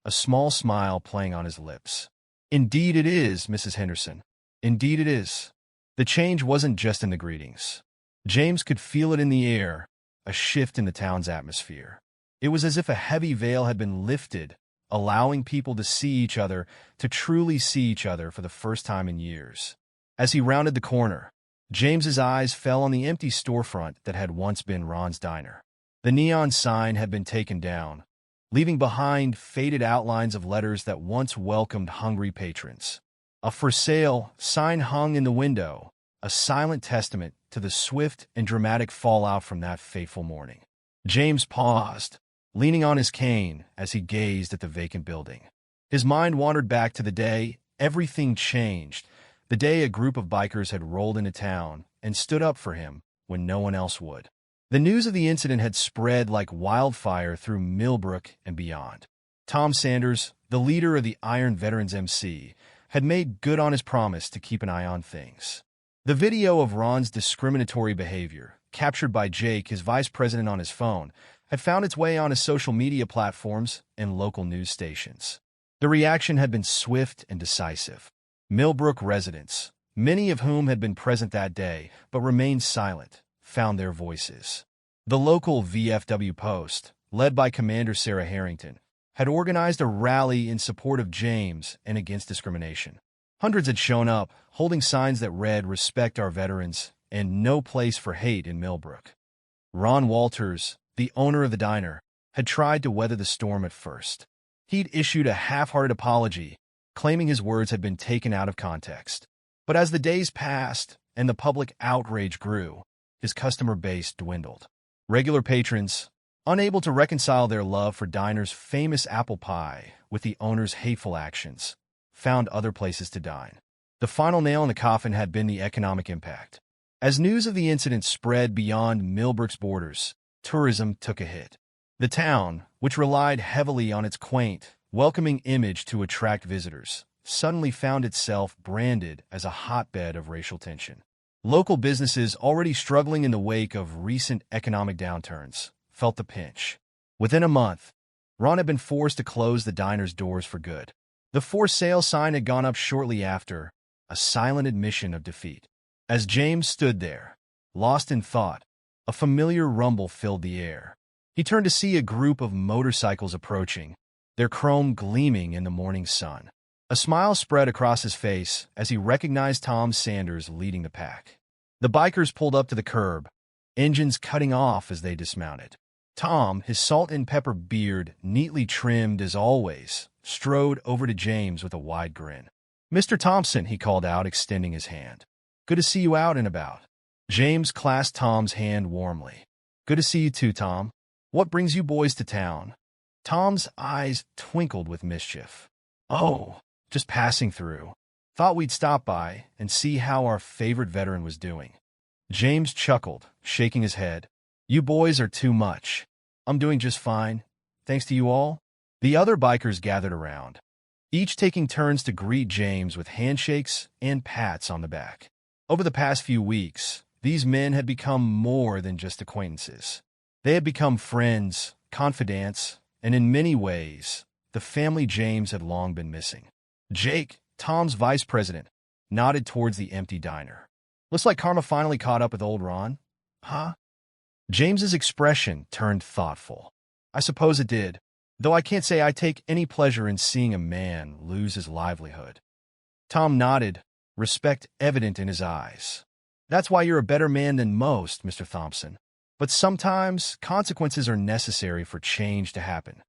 a small smile playing on his lips. "Indeed it is, Mrs. Henderson. Indeed it is." The change wasn't just in the greetings. James could feel it in the air, a shift in the town's atmosphere. It was as if a heavy veil had been lifted, allowing people to see each other, to truly see each other for the first time in years. As he rounded the corner, James's eyes fell on the empty storefront that had once been Ron's diner. The neon sign had been taken down, leaving behind faded outlines of letters that once welcomed hungry patrons. A "for sale" sign hung in the window, a silent testament to the swift and dramatic fallout from that fateful morning. James paused, leaning on his cane as he gazed at the vacant building. His mind wandered back to the day everything changed, the day a group of bikers had rolled into town and stood up for him when no one else would. The news of the incident had spread like wildfire through Millbrook and beyond. Tom Sanders, the leader of the Iron Veterans MC, had made good on his promise to keep an eye on things. The video of Ron's discriminatory behavior, captured by Jake, his vice president, on his phone, had found its way on his social media platforms and local news stations. The reaction had been swift and decisive. Millbrook residents, many of whom had been present that day but remained silent, found their voices. The local VFW Post, led by Commander Sarah Harrington, had organized a rally in support of James and against discrimination. Hundreds had shown up, holding signs that read "Respect our veterans" and "No place for hate in Millbrook." Ron Walters, the owner of the diner, had tried to weather the storm at first. He'd issued a half-hearted apology, claiming his words had been taken out of context. But as the days passed and the public outrage grew, his customer base dwindled. Regular patrons, unable to reconcile their love for diner's famous apple pie with the owner's hateful actions, found other places to dine. The final nail in the coffin had been the economic impact. As news of the incident spread beyond Millbrook's borders, tourism took a hit. The town, which relied heavily on its quaint, welcoming image to attract visitors, suddenly found itself branded as a hotbed of racial tension. Local businesses, already struggling in the wake of recent economic downturns, felt the pinch. Within a month, Ron had been forced to close the diner's doors for good. The for sale sign had gone up shortly after, a silent admission of defeat. As James stood there, lost in thought, a familiar rumble filled the air. He turned to see a group of motorcycles approaching, their chrome gleaming in the morning sun. A smile spread across his face as he recognized Tom Sanders leading the pack. The bikers pulled up to the curb, engines cutting off as they dismounted. Tom, his salt and pepper beard neatly trimmed as always, strode over to James with a wide grin. "Mr. Thompson," he called out, extending his hand. "Good to see you out and about." James clasped Tom's hand warmly. "Good to see you too, Tom. What brings you boys to town?" Tom's eyes twinkled with mischief. "Oh, just passing through. Thought we'd stop by and see how our favorite veteran was doing." James chuckled, shaking his head. "You boys are too much. I'm doing just fine, thanks to you all." The other bikers gathered around, each taking turns to greet James with handshakes and pats on the back. Over the past few weeks, these men had become more than just acquaintances. They had become friends, confidants, and in many ways, the family James had long been missing. Jake, Tom's vice president, nodded towards the empty diner. "Looks like karma finally caught up with old Ron." "Huh?" James's expression turned thoughtful. "I suppose it did, though I can't say I take any pleasure in seeing a man lose his livelihood." Tom nodded, respect evident in his eyes. "That's why you're a better man than most, Mr. Thompson. But sometimes consequences are necessary for change to happen."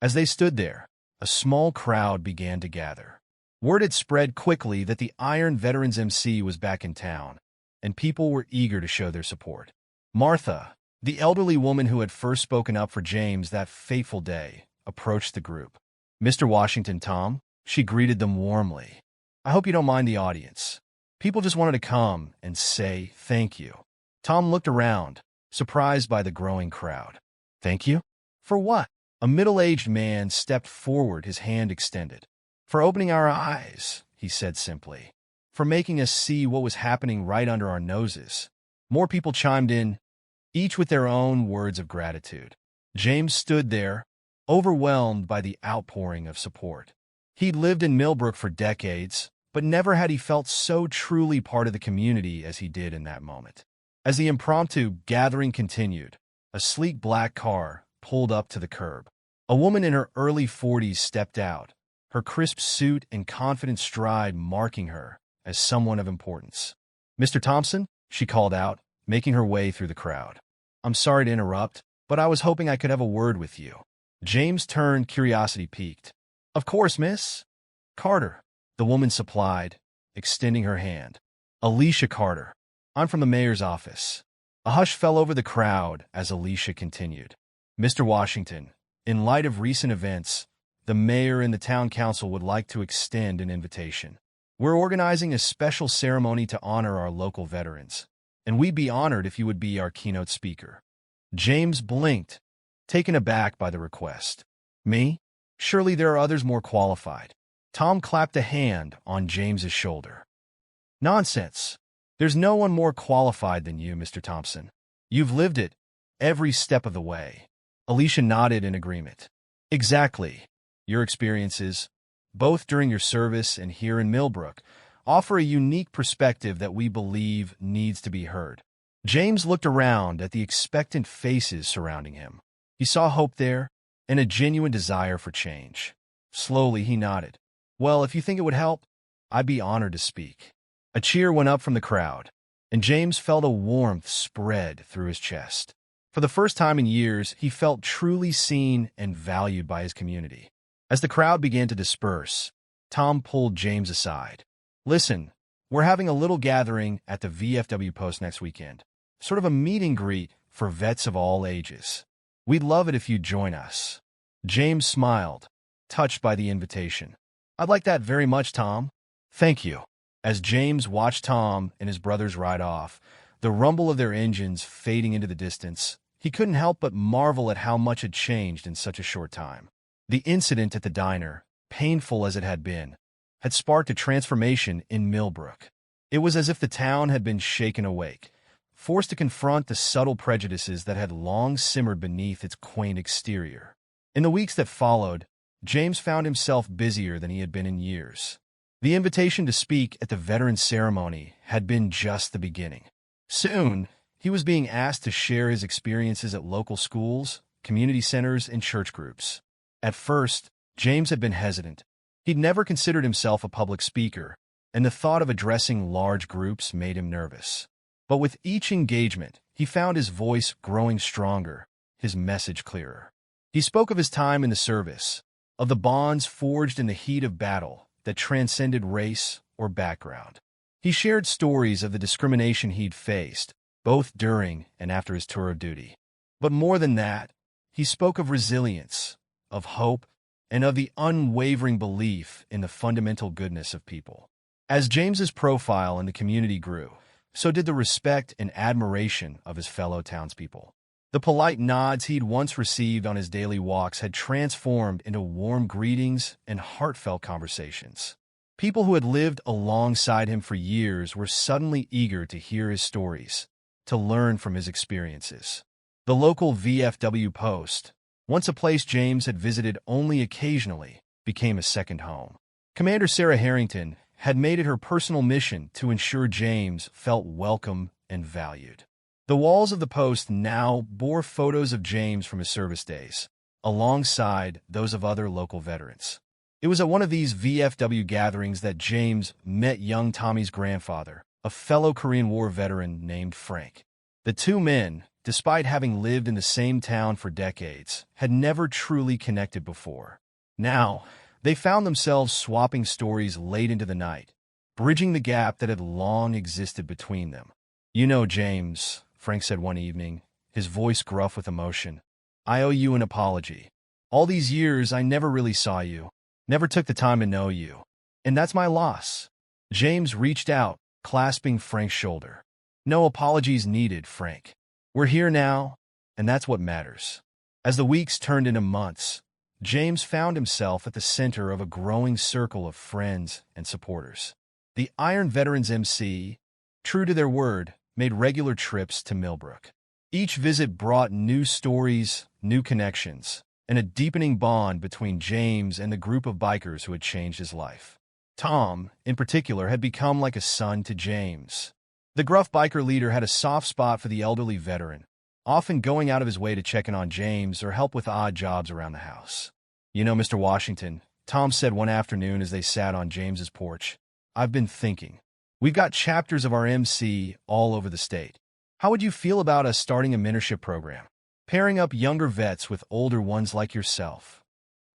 As they stood there, a small crowd began to gather. Word had spread quickly that the Iron Veterans MC was back in town, and people were eager to show their support. Martha, the elderly woman who had first spoken up for James that fateful day, approached the group. "Mr. Washington, Tom," she greeted them warmly. "I hope you don't mind the audience. People just wanted to come and say thank you." Tom looked around, surprised by the growing crowd. "Thank you? For what?" A middle-aged man stepped forward, his hand extended. "For opening our eyes," he said simply. "For making us see what was happening right under our noses." More people chimed in, each with their own words of gratitude. James stood there, overwhelmed by the outpouring of support. He'd lived in Millbrook for decades, but never had he felt so truly part of the community as he did in that moment. As the impromptu gathering continued, a sleek black car pulled up to the curb. A woman in her early 40s stepped out, her crisp suit and confident stride marking her as someone of importance. "Mr. Thompson," she called out, making her way through the crowd. "I'm sorry to interrupt, but I was hoping I could have a word with you." James turned, curiosity piqued. "Of course, miss." "Carter," the woman supplied, extending her hand. "Alicia Carter. I'm from the mayor's office." A hush fell over the crowd as Alicia continued. "Mr. Washington, in light of recent events, the mayor and the town council would like to extend an invitation. We're organizing a special ceremony to honor our local veterans, and we'd be honored if you would be our keynote speaker." James blinked, taken aback by the request. "Me? Surely there are others more qualified." Tom clapped a hand on James's shoulder. Nonsense. There's no one more qualified than you, Mr. Thompson. You've lived it every step of the way. Alicia nodded in agreement. Exactly. Your experiences, both during your service and here in Millbrook, offer a unique perspective that we believe needs to be heard. James looked around at the expectant faces surrounding him. He saw hope there and a genuine desire for change. Slowly, he nodded. Well, if you think it would help, I'd be honored to speak. A cheer went up from the crowd, and James felt a warmth spread through his chest. For the first time in years, he felt truly seen and valued by his community. As the crowd began to disperse, Tom pulled James aside. Listen, we're having a little gathering at the VFW post next weekend. Sort of a meet and greet for vets of all ages. We'd love it if you'd join us. James smiled, touched by the invitation. I'd like that very much, Tom. Thank you. As James watched Tom and his brothers ride off, the rumble of their engines fading into the distance, he couldn't help but marvel at how much had changed in such a short time. The incident at the diner, painful as it had been, had sparked a transformation in Millbrook. It was as if the town had been shaken awake, forced to confront the subtle prejudices that had long simmered beneath its quaint exterior. In the weeks that followed, James found himself busier than he had been in years. The invitation to speak at the veterans ceremony had been just the beginning. Soon, he was being asked to share his experiences at local schools, community centers, and church groups. At first, James had been hesitant. He'd never considered himself a public speaker, and the thought of addressing large groups made him nervous. But with each engagement, he found his voice growing stronger, his message clearer. He spoke of his time in the service, of the bonds forged in the heat of battle that transcended race or background. He shared stories of the discrimination he'd faced, both during and after his tour of duty. But more than that, he spoke of resilience, of hope, and of the unwavering belief in the fundamental goodness of people. As James's profile in the community grew, so did the respect and admiration of his fellow townspeople. The polite nods he'd once received on his daily walks had transformed into warm greetings and heartfelt conversations. People who had lived alongside him for years were suddenly eager to hear his stories, to learn from his experiences. The local VFW post, once a place James had visited only occasionally, became a second home. Commander Sarah Harrington had made it her personal mission to ensure James felt welcome and valued. The walls of the post now bore photos of James from his service days, alongside those of other local veterans. It was at one of these VFW gatherings that James met young Tommy's grandfather, a fellow Korean War veteran named Frank. The two men, despite having lived in the same town for decades, had never truly connected before. Now, they found themselves swapping stories late into the night, bridging the gap that had long existed between them. You know, James, Frank said one evening, his voice gruff with emotion, I owe you an apology. All these years I never really saw you, never took the time to know you, and that's my loss. James reached out, clasping Frank's shoulder. No apologies needed, Frank. We're here now, and that's what matters. As the weeks turned into months, James found himself at the center of a growing circle of friends and supporters. The Iron Veterans MC, true to their word, made regular trips to Millbrook. Each visit brought new stories, new connections, and a deepening bond between James and the group of bikers who had changed his life. Tom, in particular, had become like a son to James. The gruff biker leader had a soft spot for the elderly veteran, often going out of his way to check in on James or help with odd jobs around the house. You know, Mr. Washington, Tom said one afternoon as they sat on James's porch, I've been thinking. We've got chapters of our MC all over the state. How would you feel about us starting a mentorship program, pairing up younger vets with older ones like yourself?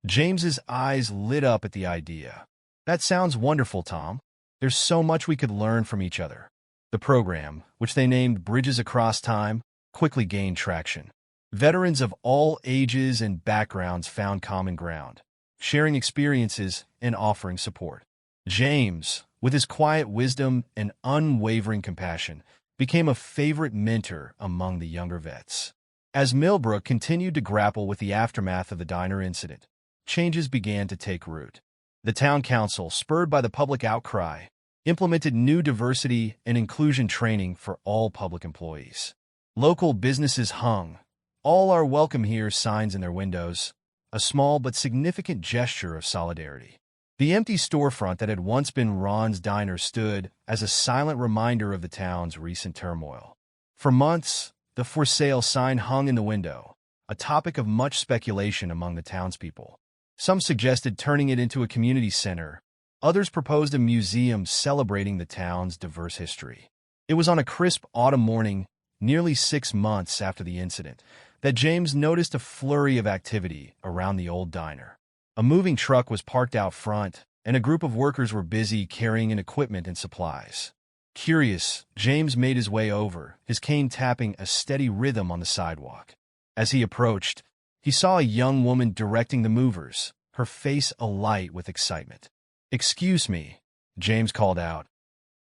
James's eyes lit up at the idea. That sounds wonderful, Tom. There's so much we could learn from each other. The program, which they named Bridges Across Time, quickly gained traction. Veterans of all ages and backgrounds found common ground, sharing experiences and offering support. James, with his quiet wisdom and unwavering compassion, became a favorite mentor among the younger vets. As Millbrook continued to grapple with the aftermath of the diner incident, changes began to take root. The town council, spurred by the public outcry, implemented new diversity and inclusion training for all public employees. Local businesses hung "All are welcome here" signs in their windows, a small but significant gesture of solidarity. The empty storefront that had once been Ron's Diner stood as a silent reminder of the town's recent turmoil. For months, the "For Sale" sign hung in the window, a topic of much speculation among the townspeople. Some suggested turning it into a community center. Others proposed a museum celebrating the town's diverse history. It was on a crisp autumn morning, nearly 6 months after the incident, that James noticed a flurry of activity around the old diner. A moving truck was parked out front, and a group of workers were busy carrying in equipment and supplies. Curious, James made his way over, his cane tapping a steady rhythm on the sidewalk. As he approached, he saw a young woman directing the movers, her face alight with excitement. "Excuse me," James called out.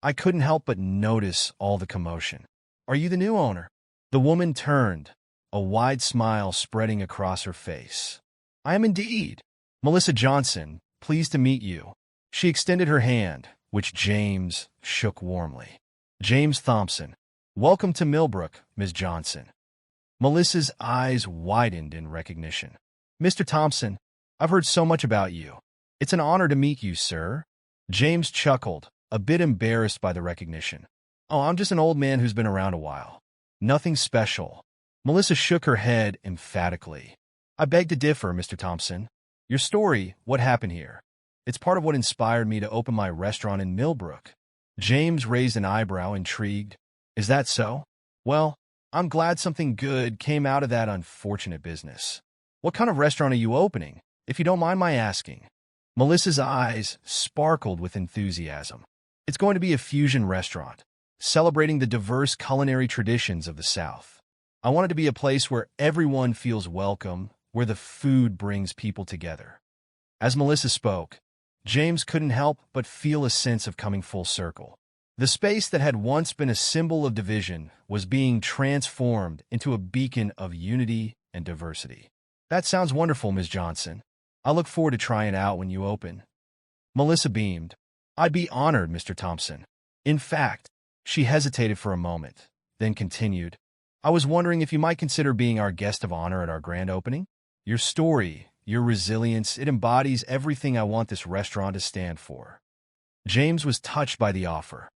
"I couldn't help but notice all the commotion. Are you the new owner?" The woman turned, a wide smile spreading across her face. "I am indeed. Melissa Johnson, pleased to meet you." She extended her hand, which James shook warmly. "James Thompson. Welcome to Millbrook, Ms. Johnson." Melissa's eyes widened in recognition. "Mr. Thompson, I've heard so much about you. It's an honor to meet you, sir." James chuckled, a bit embarrassed by the recognition. "Oh, I'm just an old man who's been around a while. Nothing special." Melissa shook her head emphatically. "I beg to differ, Mr. Thompson. Your story, what happened here? It's part of what inspired me to open my restaurant in Millbrook." James raised an eyebrow, intrigued. "Is that so? Well, I'm glad something good came out of that unfortunate business. What kind of restaurant are you opening, if you don't mind my asking?" Melissa's eyes sparkled with enthusiasm. "It's going to be a fusion restaurant, celebrating the diverse culinary traditions of the South. I want it to be a place where everyone feels welcome, where the food brings people together." As Melissa spoke, James couldn't help but feel a sense of coming full circle. The space that had once been a symbol of division was being transformed into a beacon of unity and diversity. "That sounds wonderful, Ms. Johnson. I look forward to trying it out when you open." Melissa beamed. "I'd be honored, Mr. Thompson. In fact," she hesitated for a moment, then continued, "I was wondering if you might consider being our guest of honor at our grand opening. Your story, your resilience, it embodies everything I want this restaurant to stand for." James was touched by the offer.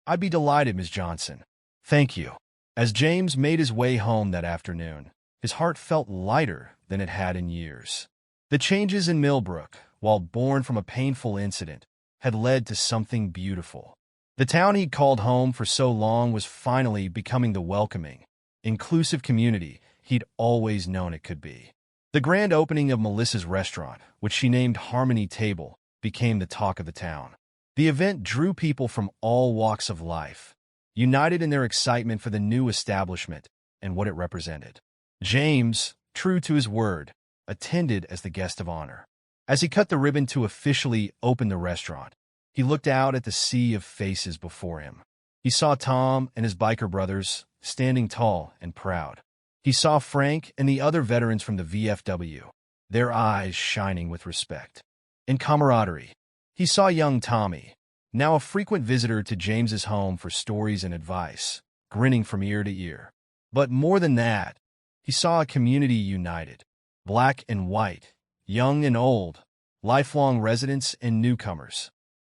"I'd be delighted, Ms. Johnson. Thank you." As James made his way home that afternoon, his heart felt lighter than it had in years. The changes in Millbrook, while born from a painful incident, had led to something beautiful. The town he'd called home for so long was finally becoming the welcoming, inclusive community he'd always known it could be. The grand opening of Melissa's restaurant, which she named Harmony Table, became the talk of the town. The event drew people from all walks of life, united in their excitement for the new establishment and what it represented. James, true to his word, attended as the guest of honor. As he cut the ribbon to officially open the restaurant, he looked out at the sea of faces before him. He saw Tom and his biker brothers standing tall and proud. He saw Frank and the other veterans from the VFW, their eyes shining with respect and camaraderie. He saw young Tommy, now a frequent visitor to James's home for stories and advice, grinning from ear to ear. But more than that, he saw a community united, black and white, young and old, lifelong residents and newcomers,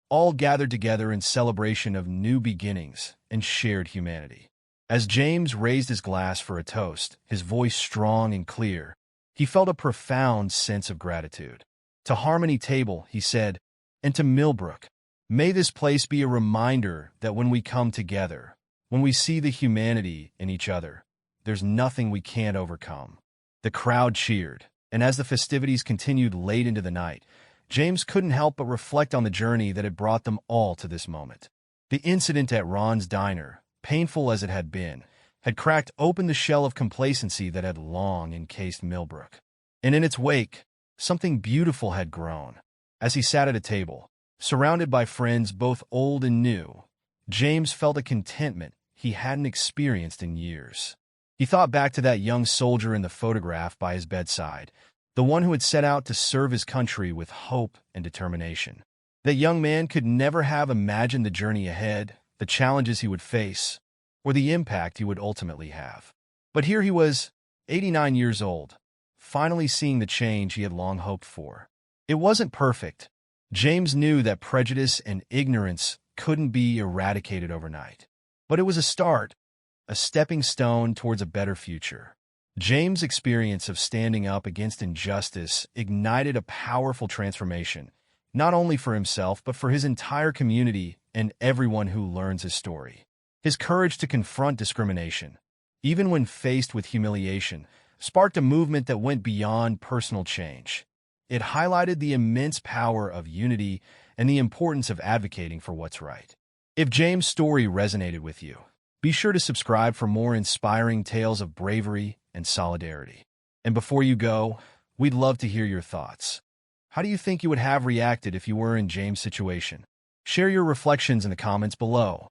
all gathered together in celebration of new beginnings and shared humanity. As James raised his glass for a toast, his voice strong and clear, he felt a profound sense of gratitude. "To Harmony Table," he said, "and to Millbrook, may this place be a reminder that when we come together, when we see the humanity in each other, there's nothing we can't overcome." The crowd cheered, and as the festivities continued late into the night, James couldn't help but reflect on the journey that had brought them all to this moment. The incident at Ron's Diner, painful as it had been, had cracked open the shell of complacency that had long encased Millbrook. And in its wake, something beautiful had grown. As he sat at a table, surrounded by friends both old and new, James felt a contentment he hadn't experienced in years. He thought back to that young soldier in the photograph by his bedside, the one who had set out to serve his country with hope and determination. That young man could never have imagined the journey ahead, the challenges he would face, or the impact he would ultimately have. But here he was, 89 years old, finally seeing the change he had long hoped for. It wasn't perfect. James knew that prejudice and ignorance couldn't be eradicated overnight. But it was a start, a stepping stone towards a better future. James' experience of standing up against injustice ignited a powerful transformation, not only for himself but for his entire community and everyone who learns his story. His courage to confront discrimination, even when faced with humiliation, sparked a movement that went beyond personal change. It highlighted the immense power of unity and the importance of advocating for what's right. If James' story resonated with you, be sure to subscribe for more inspiring tales of bravery and solidarity. And before you go, we'd love to hear your thoughts. How do you think you would have reacted if you were in James' situation? Share your reflections in the comments below.